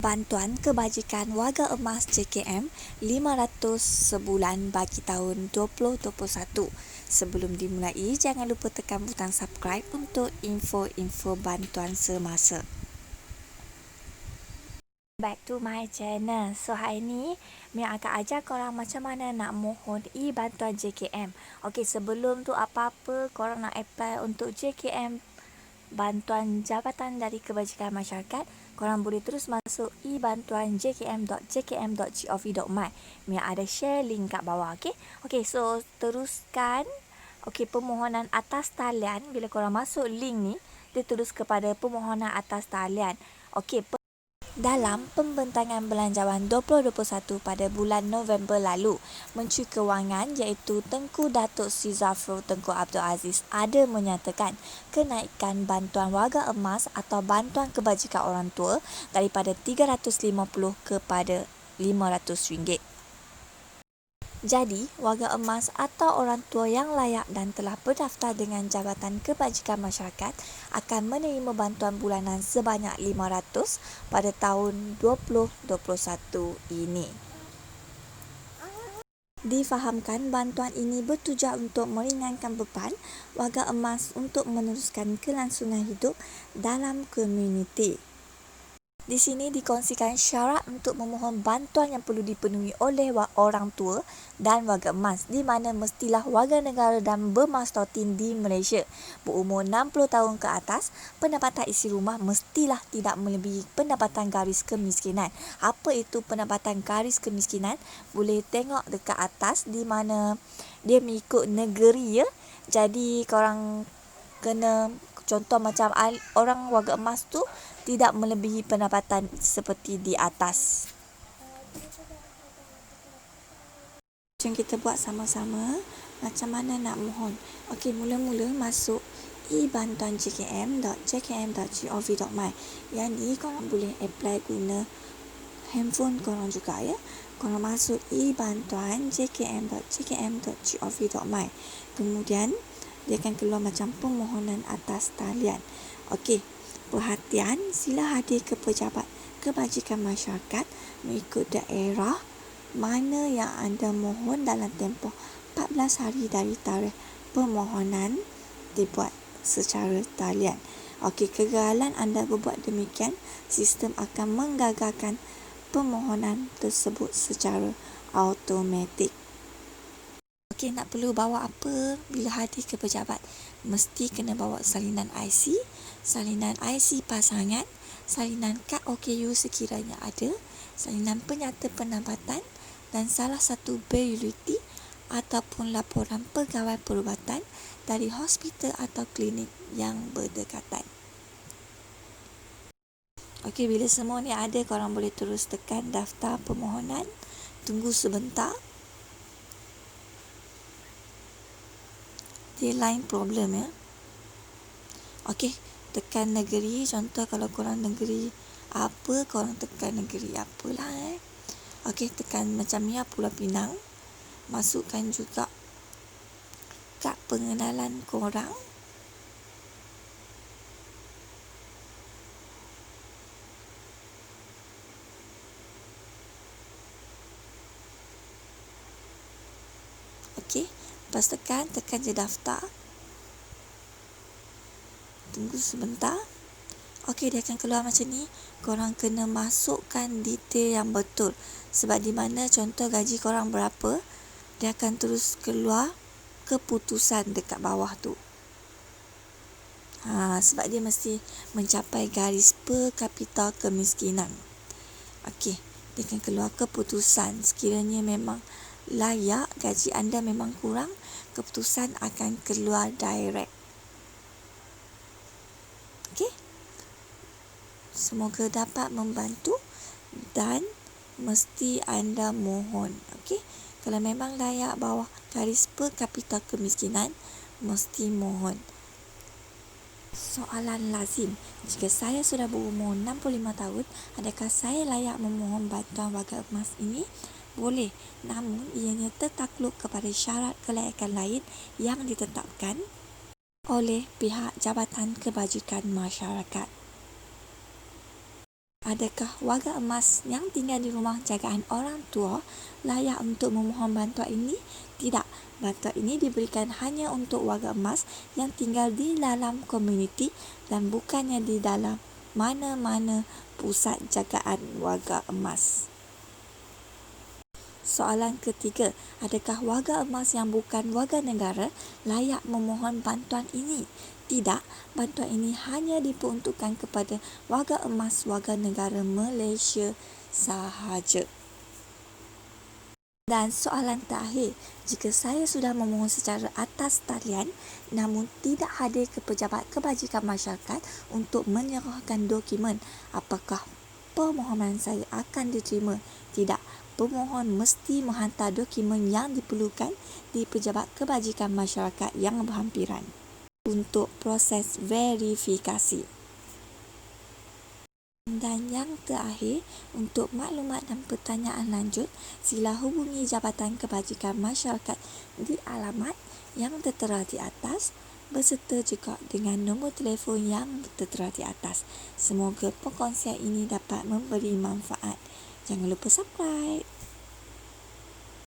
Bantuan Kebajikan Warga Emas JKM RM500 sebulan bagi tahun 2021. Sebelum dimulai, jangan lupa tekan butang subscribe untuk info-info bantuan semasa. Back to my channel. So hari ni Mia akan ajar korang macam mana nak mohon bantuan JKM. Okey, sebelum tu apa-apa korang nak apply untuk JKM, bantuan Jabatan dari Kebajikan Masyarakat, korang boleh terus masuk e-bantuan jkm.gov.my. Mia ada share link kat bawah. Okey, so teruskan. Okey, permohonan atas talian. Bila korang masuk link ni, dia terus kepada permohonan atas talian. Okey, dalam pembentangan belanjawan 2021 pada bulan November lalu, Menteri Kewangan iaitu Tengku Datuk Sri Zafrul Tengku Abdul Aziz ada menyatakan kenaikan bantuan warga emas atau bantuan kebajikan orang tua daripada RM350 kepada RM500. Jadi, warga emas atau orang tua yang layak dan telah berdaftar dengan Jabatan Kebajikan Masyarakat akan menerima bantuan bulanan sebanyak RM500 pada tahun 2021 ini. Difahamkan bantuan ini bertujuan untuk meringankan beban warga emas untuk meneruskan kelangsungan hidup dalam komuniti. Di sini dikongsikan syarat untuk memohon bantuan yang perlu dipenuhi oleh orang tua dan warga emas, di mana mestilah warga negara dan bermastotin di Malaysia, berumur 60 tahun ke atas, pendapatan isi rumah mestilah tidak melebihi pendapatan garis kemiskinan. Apa itu pendapatan garis kemiskinan? Boleh tengok dekat atas di mana dia mengikut negeri ya. Jadi korang kena contoh macam orang warga emas tu tidak melebihi pendapatan seperti di atas. Jom kita buat sama-sama macam mana nak mohon. Okey, mula-mula masuk e-bantuan jkm.gov.my. Yang ni korang boleh apply guna handphone korang juga ya. Korang masuk e-bantuan jkm.gov.my. Kemudian dia akan keluar macam permohonan atas talian. Okey, perhatian, sila hadir ke pejabat kebajikan masyarakat mengikut daerah mana yang anda mohon dalam tempoh 14 hari dari tarikh permohonan dibuat secara talian. Okey, kegagalan anda berbuat demikian, sistem akan menggagalkan permohonan tersebut secara automatik. Okey, nak perlu bawa apa bila hadir ke pejabat? Mesti kena bawa salinan IC, salinan IC pasangan, salinan kad OKU sekiranya ada, salinan penyata pendapatan dan salah satu bil utiliti ataupun laporan pegawai perubatan dari hospital atau klinik yang berdekatan. Okey, bila semua ni ada, korang boleh terus tekan daftar permohonan. Tunggu sebentar. Dia line problem ya. Okey, tekan negeri. Contoh kalau korang negeri apa, korang tekan negeri apalah. Okey, tekan macam ni Pulau Pinang. Masukkan juga kad pengenalan korang. Okey, lepas tekan je daftar. Tunggu sebentar. Okey, dia akan keluar macam ni. Korang kena masukkan detail yang betul. Sebab di mana contoh gaji korang berapa, dia akan terus keluar keputusan dekat bawah tu. Sebab dia mesti mencapai garis per kapita kemiskinan. Okey, dia akan keluar keputusan. Sekiranya memang layak, gaji anda memang kurang, keputusan akan keluar direct. Okey, semoga dapat membantu dan mesti anda mohon. Okey, kalau memang layak bawah garis per kapita kemiskinan, mesti mohon. Soalan lazim, jika saya sudah berumur 65 tahun, adakah saya layak memohon bantuan warga emas ini? Boleh, namun ianya tertakluk kepada syarat kelayakan lain yang ditetapkan oleh pihak Jabatan Kebajikan Masyarakat. Adakah warga emas yang tinggal di rumah jagaan orang tua layak untuk memohon bantuan ini? Tidak. Bantuan ini diberikan hanya untuk warga emas yang tinggal di dalam komuniti dan bukannya di dalam mana-mana pusat jagaan warga emas. Soalan ketiga, adakah warga emas yang bukan warga negara layak memohon bantuan ini? Tidak, bantuan ini hanya diperuntukkan kepada warga emas warga negara Malaysia sahaja. Dan soalan terakhir, jika saya sudah memohon secara atas talian namun tidak hadir ke Pejabat Kebajikan Masyarakat untuk menyerahkan dokumen, apakah permohonan saya akan diterima? Tidak, pemohon mesti menghantar dokumen yang diperlukan di Pejabat Kebajikan Masyarakat yang berhampiran untuk proses verifikasi. Dan yang terakhir, untuk maklumat dan pertanyaan lanjut, sila hubungi Jabatan Kebajikan Masyarakat di alamat yang tertera di atas berserta juga dengan nombor telefon yang tertera di atas. Semoga perkongsian ini dapat memberi manfaat. Jangan lupa subscribe.